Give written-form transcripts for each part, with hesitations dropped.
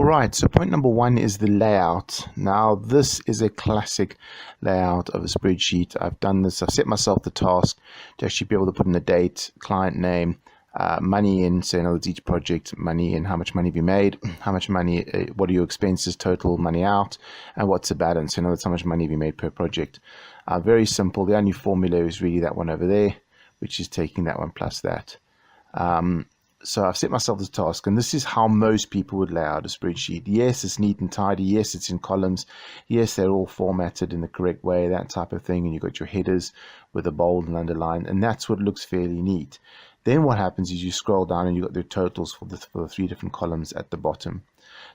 Alright, so point number one is the layout. Now this is a classic layout of a spreadsheet. I've done this, I've set myself the task to actually be able to put in the date, client name, money in, so in other words each project, money in, how much money have you made, how much money, what are your expenses, total money out, and what's the balance, so in other words how much money have you made per project. Very simple. The only formula is really that one over there, which is taking that one plus that. So I've set myself this task, and this is how most people would lay out a spreadsheet. Yes, it's neat and tidy. Yes, it's in columns. Yes, they're all formatted in the correct way, that type of thing. And you've got your headers with a bold and underline, and that's what looks fairly neat. Then what happens is you scroll down and you've got the totals for the three different columns at the bottom.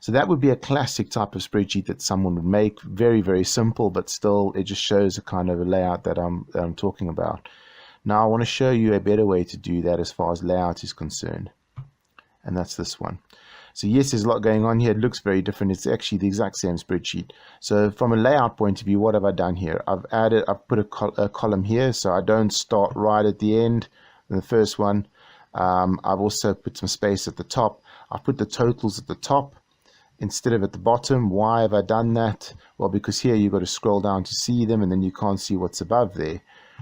So that would be a classic type of spreadsheet that someone would make. Very, very simple, but still it just shows a kind of a layout that I'm talking about. Now I want to show you a better way to do that as far as layout is concerned, and that's this one. So yes, there's a lot going on here. It looks very different. It's actually the exact same spreadsheet. So from a layout point of view, what have I done here? I've put a column here, so I don't start right at the end in the first one. I've also put some space at the top. I've put the totals at the top instead of at the bottom. Why have I done that? Well, because here you've got to scroll down to see them, and then you can't see what's above there.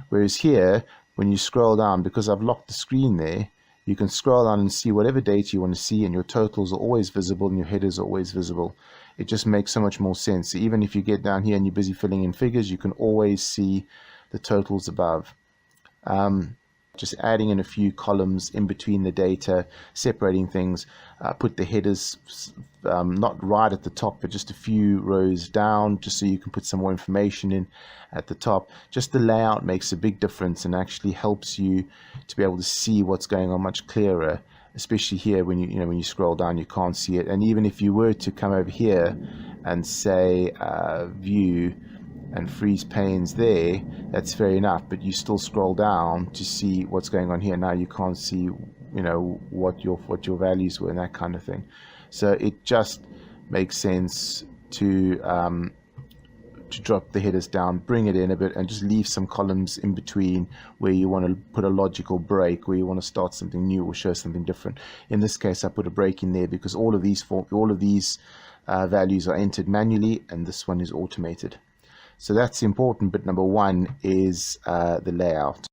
Whereas here, when you scroll down, because I've locked the screen there, you can scroll down and see whatever data you want to see, and your totals are always visible and your headers are always visible. It just makes so much more sense. So even if you get down here and you're busy filling in figures, you can always see the totals above. Just adding in a few columns in between the data, separating things, put the headers not right at the top, but just a few rows down, just so you can put some more information in at the top. Just the layout makes a big difference and actually helps you to be able to see what's going on much clearer, especially here when when you scroll down you can't see it. And even if you were to come over here and say view and freeze panes there, that's fair enough, but you still scroll down to see what's going on here. Now you can't see what your values were and that kind of thing. So it just makes sense to drop the headers down, bring it in a bit, and just leave some columns in between where you want to put a logical break, where you want to start something new or show something different. In this case I put a break in there because all of these values are entered manually and this one is automated. So that's important, but number one is the layout.